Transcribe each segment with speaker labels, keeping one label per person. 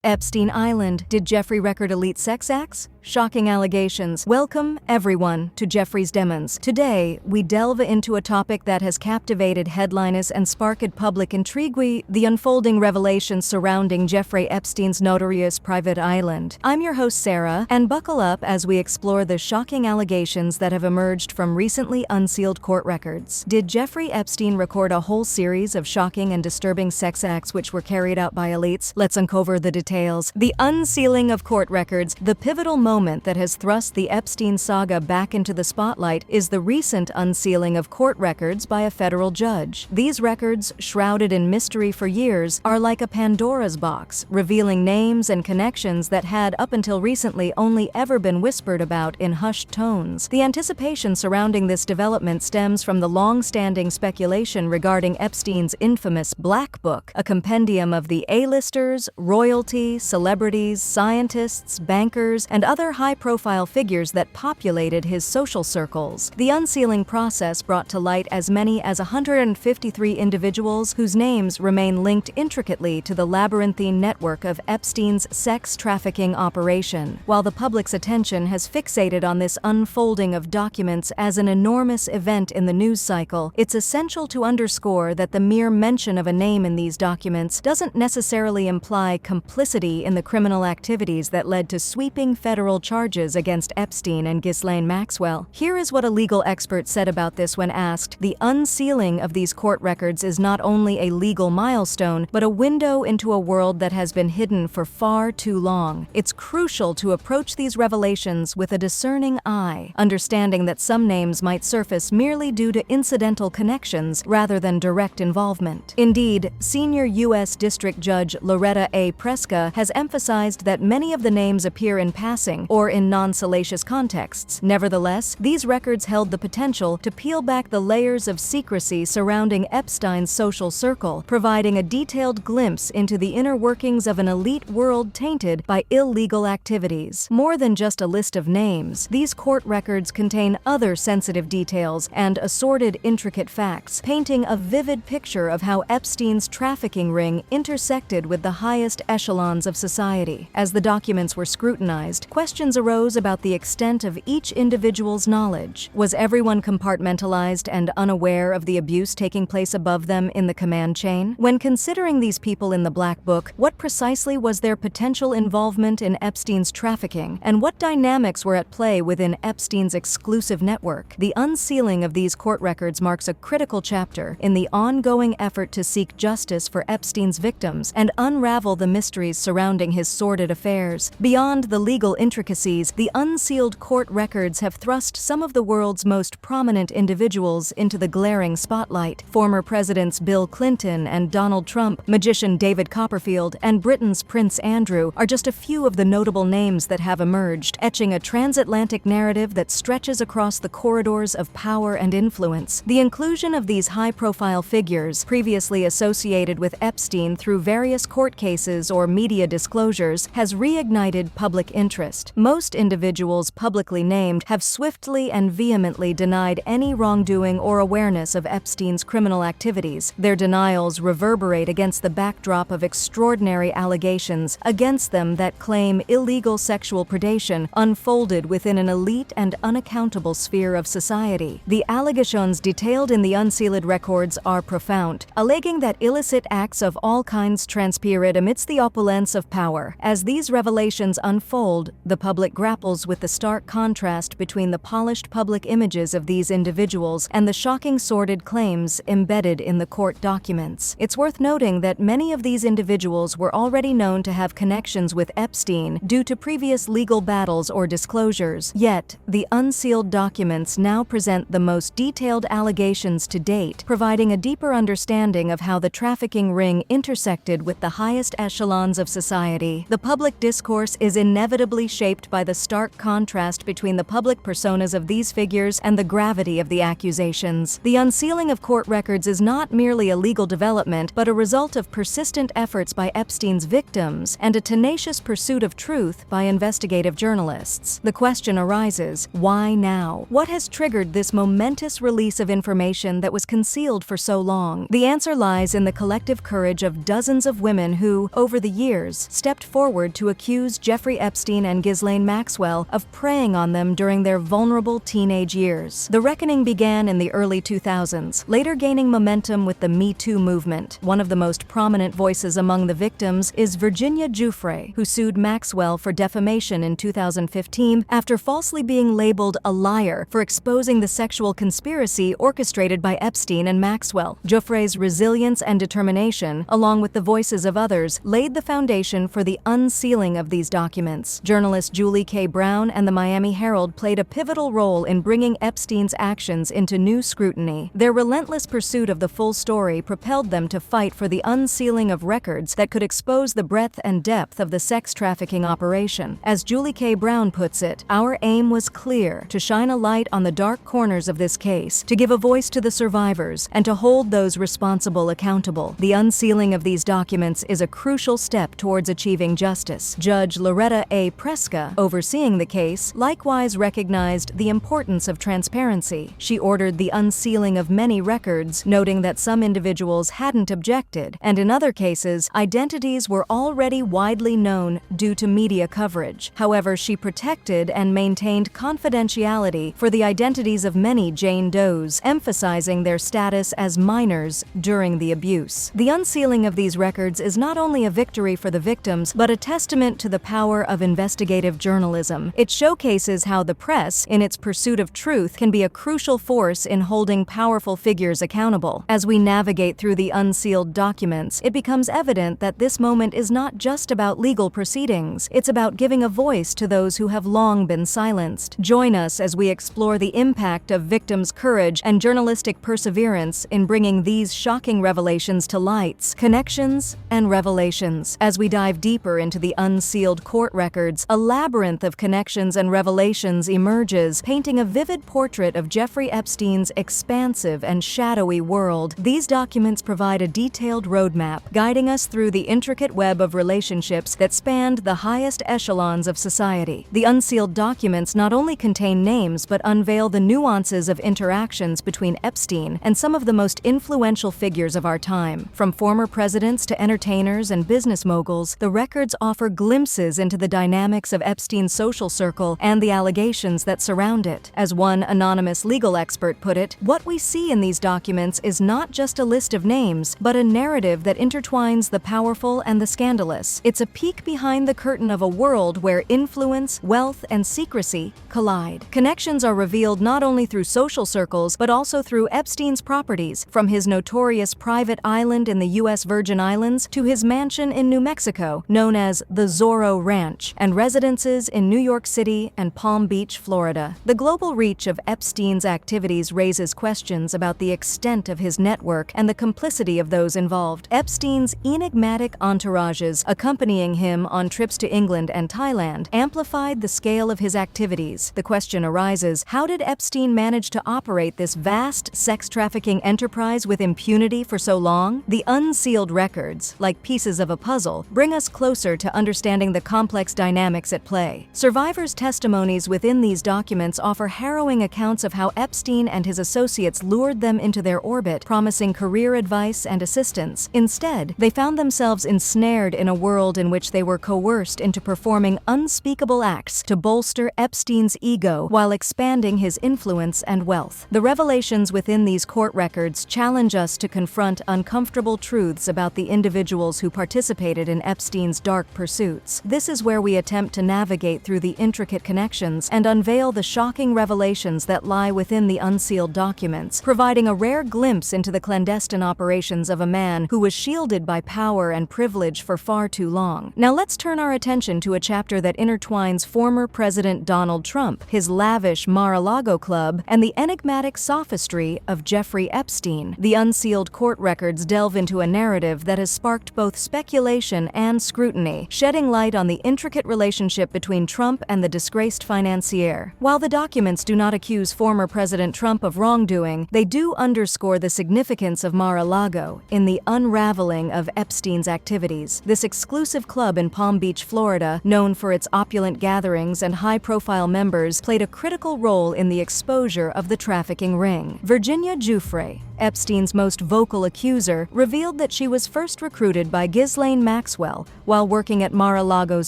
Speaker 1: Epstein Island. Did Jeffrey record elite sex acts? Shocking allegations. Welcome, everyone, to Jeffrey's Demons. Today, we delve into a topic that has captivated headliners and sparked public intrigue, the unfolding revelations surrounding Jeffrey Epstein's notorious private island. I'm your host, Sarah, and buckle up as we explore the shocking allegations that have emerged from recently unsealed court records. Did Jeffrey Epstein record a whole series of shocking and disturbing sex acts which were carried out by elites? Let's uncover the details. The unsealing of court records, the pivotal moment that has thrust the Epstein saga back into the spotlight, is the recent unsealing of court records by a federal judge. These records, shrouded in mystery for years, are like a Pandora's box, revealing names and connections that had, up until recently, only ever been whispered about in hushed tones. The anticipation surrounding this development stems from the long-standing speculation regarding Epstein's infamous Black Book, a compendium of the A-listers, royalty, celebrities, scientists, bankers, and other high-profile figures that populated his social circles. The unsealing process brought to light as many as 153 individuals whose names remain linked intricately to the labyrinthine network of Epstein's sex trafficking operation. While the public's attention has fixated on this unfolding of documents as an enormous event in the news cycle, it's essential to underscore that the mere mention of a name in these documents doesn't necessarily imply complicity in the criminal activities that led to sweeping federal charges against Epstein and Ghislaine Maxwell. Here is what a legal expert said about this when asked: "The unsealing of these court records is not only a legal milestone, but a window into a world that has been hidden for far too long. It's crucial to approach these revelations with a discerning eye, understanding that some names might surface merely due to incidental connections rather than direct involvement." Indeed, senior U.S. District Judge Loretta A. Preska has emphasized that many of the names appear in passing or in non-salacious contexts. Nevertheless, these records held the potential to peel back the layers of secrecy surrounding Epstein's social circle, providing a detailed glimpse into the inner workings of an elite world tainted by illegal activities. More than just a list of names, these court records contain other sensitive details and assorted intricate facts, painting a vivid picture of how Epstein's trafficking ring intersected with the highest echelons of society. As the documents were scrutinized, questions arose about the extent of each individual's knowledge. Was everyone compartmentalized and unaware of the abuse taking place above them in the command chain? When considering these people in the Black Book, what precisely was their potential involvement in Epstein's trafficking, and what dynamics were at play within Epstein's exclusive network? The unsealing of these court records marks a critical chapter in the ongoing effort to seek justice for Epstein's victims and unravel the mysteries surrounding his sordid affairs. Beyond the legal intricacies, the unsealed court records have thrust some of the world's most prominent individuals into the glaring spotlight. Former Presidents Bill Clinton and Donald Trump, magician David Copperfield, and Britain's Prince Andrew are just a few of the notable names that have emerged, etching a transatlantic narrative that stretches across the corridors of power and influence. The inclusion of these high-profile figures, previously associated with Epstein through various court cases or media disclosures, has reignited public interest. Most individuals publicly named have swiftly and vehemently denied any wrongdoing or awareness of Epstein's criminal activities. Their denials reverberate against the backdrop of extraordinary allegations against them that claim illegal sexual predation unfolded within an elite and unaccountable sphere of society. The allegations detailed in the unsealed records are profound, alleging that illicit acts of all kinds transpired amidst the opulence of power. As these revelations unfold, the public grapples with the stark contrast between the polished public images of these individuals and the shocking sordid claims embedded in the court documents. It's worth noting that many of these individuals were already known to have connections with Epstein due to previous legal battles or disclosures. Yet, the unsealed documents now present the most detailed allegations to date, providing a deeper understanding of how the trafficking ring intersected with the highest echelons of society. The public discourse is inevitably shaped by the stark contrast between the public personas of these figures and the gravity of the accusations. The unsealing of court records is not merely a legal development, but a result of persistent efforts by Epstein's victims and a tenacious pursuit of truth by investigative journalists. The question arises, why now? What has triggered this momentous release of information that was concealed for so long? The answer lies in the collective courage of dozens of women who, over the years, years, stepped forward to accuse Jeffrey Epstein and Ghislaine Maxwell of preying on them during their vulnerable teenage years. The reckoning began in the early 2000s, later gaining momentum with the Me Too movement. One of the most prominent voices among the victims is Virginia Giuffre, who sued Maxwell for defamation in 2015 after falsely being labeled a liar for exposing the sexual conspiracy orchestrated by Epstein and Maxwell. Giuffre's resilience and determination, along with the voices of others, laid the foundation for the unsealing of these documents. Journalist Julie K. Brown and the Miami Herald played a pivotal role in bringing Epstein's actions into new scrutiny. Their relentless pursuit of the full story propelled them to fight for the unsealing of records that could expose the breadth and depth of the sex trafficking operation. As Julie K. Brown puts it, "Our aim was clear: to shine a light on the dark corners of this case, to give a voice to the survivors, and to hold those responsible accountable." The unsealing of these documents is a crucial step towards achieving justice. Judge Loretta A. Preska, overseeing the case, likewise recognized the importance of transparency. She ordered the unsealing of many records, noting that some individuals hadn't objected, and in other cases, identities were already widely known due to media coverage. However, she protected and maintained confidentiality for the identities of many Jane Does, emphasizing their status as minors during the abuse. The unsealing of these records is not only a victory for the victims, but a testament to the power of investigative journalism. It showcases how the press, in its pursuit of truth, can be a crucial force in holding powerful figures accountable. As we navigate through the unsealed documents, it becomes evident that this moment is not just about legal proceedings. It's about giving a voice to those who have long been silenced. Join us as we explore the impact of victims' courage and journalistic perseverance in bringing these shocking revelations to light. Connections and revelations. As we dive deeper into the unsealed court records, a labyrinth of connections and revelations emerges, painting a vivid portrait of Jeffrey Epstein's expansive and shadowy world. These documents provide a detailed roadmap, guiding us through the intricate web of relationships that spanned the highest echelons of society. The unsealed documents not only contain names but unveil the nuances of interactions between Epstein and some of the most influential figures of our time. From former presidents to entertainers and business moguls, the records offer glimpses into the dynamics of Epstein's social circle and the allegations that surround it. As one anonymous legal expert put it, "What we see in these documents is not just a list of names, but a narrative that intertwines the powerful and the scandalous. It's a peek behind the curtain of a world where influence, wealth, and secrecy collide." Connections are revealed not only through social circles, but also through Epstein's properties, from his notorious private island in the U.S. Virgin Islands to his mansion in New Mexico, known as the Zorro Ranch, and residences in New York City and Palm Beach, Florida. The global reach of Epstein's activities raises questions about the extent of his network and the complicity of those involved. Epstein's enigmatic entourages accompanying him on trips to England and Thailand amplified the scale of his activities. The question arises, how did Epstein manage to operate this vast sex trafficking enterprise with impunity for so long? The unsealed records, like pieces of a puzzle, bring us closer to understanding the complex dynamics at play. Survivors' testimonies within these documents offer harrowing accounts of how Epstein and his associates lured them into their orbit, promising career advice and assistance. Instead, they found themselves ensnared in a world in which they were coerced into performing unspeakable acts to bolster Epstein's ego while expanding his influence and wealth. The revelations within these court records challenge us to confront uncomfortable truths about the individuals who participated in Epstein's dark pursuits. This is where we attempt to navigate through the intricate connections and unveil the shocking revelations that lie within the unsealed documents, providing a rare glimpse into the clandestine operations of a man who was shielded by power and privilege for far too long. Now let's turn our attention to a chapter that intertwines former President Donald Trump, his lavish Mar-a-Lago club, and the enigmatic sophistry of Jeffrey Epstein. The unsealed court records delve into a narrative that has sparked both speculation and scrutiny, shedding light on the intricate relationship between Trump and the disgraced financier. While the documents do not accuse former President Trump of wrongdoing, they do underscore the significance of Mar-a-Lago in the unraveling of Epstein's activities. This exclusive club in Palm Beach, Florida, known for its opulent gatherings and high-profile members, played a critical role in the exposure of the trafficking ring. Virginia Giuffre, Epstein's most vocal accuser, revealed that she was first recruited by Ghislaine Maxwell while working at Mar-a-Lago's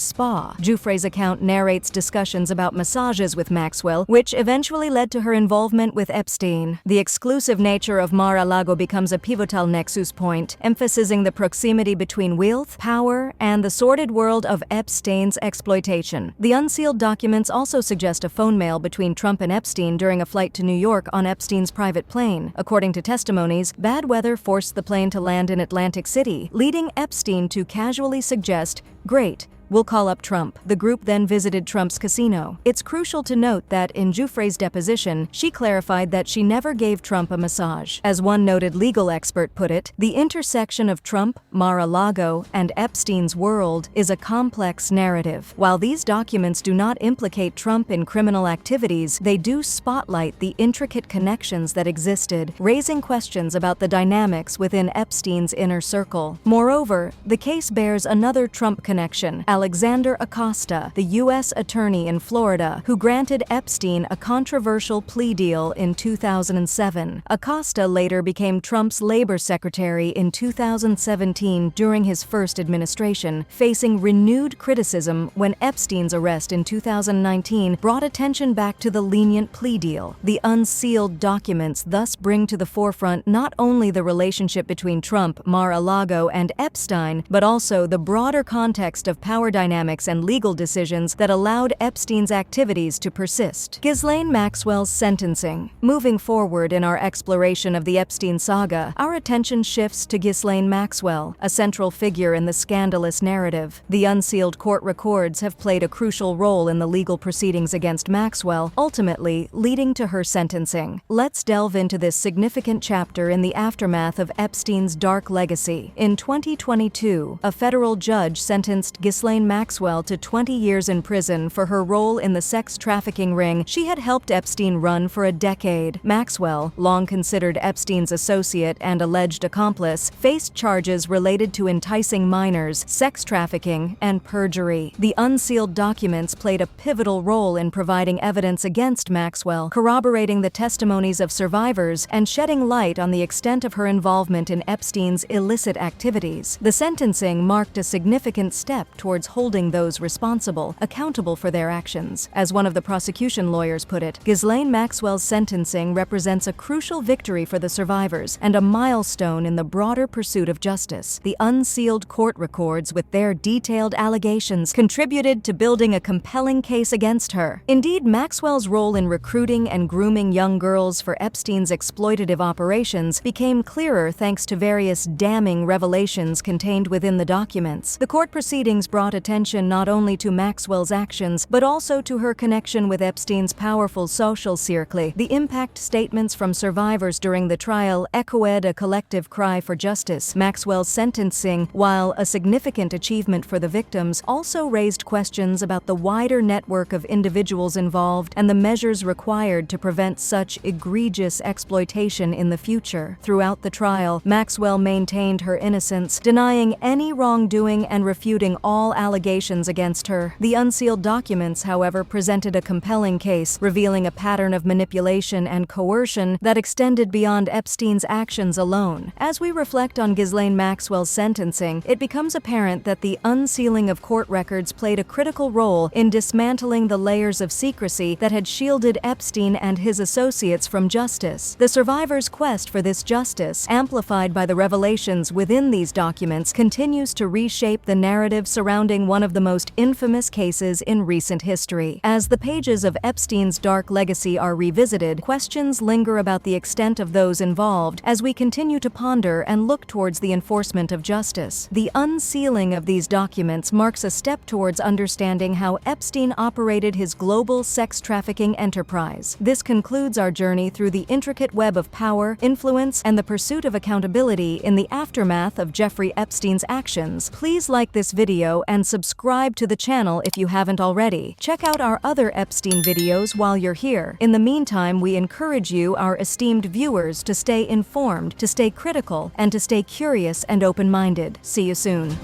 Speaker 1: spa. Jeffrey's account narrates discussions about massages with Maxwell, which eventually led to her involvement with Epstein. The exclusive nature of Mar-a-Lago becomes a pivotal nexus point, emphasizing the proximity between wealth, power, and the sordid world of Epstein's exploitation. The unsealed documents also suggest a phone mail between Trump and Epstein during a flight to New York on Epstein's private plane. According to testimonies, bad weather forced the plane to land in Atlantic City, leading Epstein to casually suggest, "Great, we'll call up Trump." The group then visited Trump's casino. It's crucial to note that in Jeffrey's deposition, she clarified that she never gave Trump a massage. As one noted legal expert put it, the intersection of Trump, Mar-a-Lago, and Epstein's world is a complex narrative. While these documents do not implicate Trump in criminal activities, they do spotlight the intricate connections that existed, raising questions about the dynamics within Epstein's inner circle. Moreover, the case bears another Trump connection: Alexander Acosta, the U.S. attorney in Florida, who granted Epstein a controversial plea deal in 2007. Acosta later became Trump's labor secretary in 2017 during his first administration, facing renewed criticism when Epstein's arrest in 2019 brought attention back to the lenient plea deal. The unsealed documents thus bring to the forefront not only the relationship between Trump, Mar-a-Lago, and Epstein, but also the broader context of power dynamics and legal decisions that allowed Epstein's activities to persist. Ghislaine Maxwell's sentencing. Moving forward in our exploration of the Epstein saga, our attention shifts to Ghislaine Maxwell, a central figure in the scandalous narrative. The unsealed court records have played a crucial role in the legal proceedings against Maxwell, ultimately leading to her sentencing. Let's delve into this significant chapter in the aftermath of Epstein's dark legacy. In 2022, a federal judge sentenced Ghislaine Maxwell to 20 years in prison for her role in the sex trafficking ring she had helped Epstein run for a decade. Maxwell, long considered Epstein's associate and alleged accomplice, faced charges related to enticing minors, sex trafficking, and perjury. The unsealed documents played a pivotal role in providing evidence against Maxwell, corroborating the testimonies of survivors and shedding light on the extent of her involvement in Epstein's illicit activities. The sentencing marked a significant step towards holding those responsible accountable for their actions. As one of the prosecution lawyers put it, Ghislaine Maxwell's sentencing represents a crucial victory for the survivors and a milestone in the broader pursuit of justice. The unsealed court records, with their detailed allegations, contributed to building a compelling case against her. Indeed, Maxwell's role in recruiting and grooming young girls for Epstein's exploitative operations became clearer thanks to various damning revelations contained within the documents. The court proceedings brought attention not only to Maxwell's actions, but also to her connection with Epstein's powerful social circle. The impact statements from survivors during the trial echoed a collective cry for justice. Maxwell's sentencing, while a significant achievement for the victims, also raised questions about the wider network of individuals involved and the measures required to prevent such egregious exploitation in the future. Throughout the trial, Maxwell maintained her innocence, denying any wrongdoing and refuting all allegations against her. The unsealed documents, however, presented a compelling case, revealing a pattern of manipulation and coercion that extended beyond Epstein's actions alone. As we reflect on Ghislaine Maxwell's sentencing, it becomes apparent that the unsealing of court records played a critical role in dismantling the layers of secrecy that had shielded Epstein and his associates from justice. The survivors' quest for this justice, amplified by the revelations within these documents, continues to reshape the narrative surrounding one of the most infamous cases in recent history. As the pages of Epstein's dark legacy are revisited, questions linger about the extent of those involved as we continue to ponder and look towards the enforcement of justice. The unsealing of these documents marks a step towards understanding how Epstein operated his global sex trafficking enterprise. This concludes our journey through the intricate web of power, influence, and the pursuit of accountability in the aftermath of Jeffrey Epstein's actions. Please like this video and subscribe to the channel if you haven't already. Check out our other Epstein videos while you're here. In the meantime, we encourage you, our esteemed viewers, to stay informed, to stay critical, and to stay curious and open-minded. See you soon.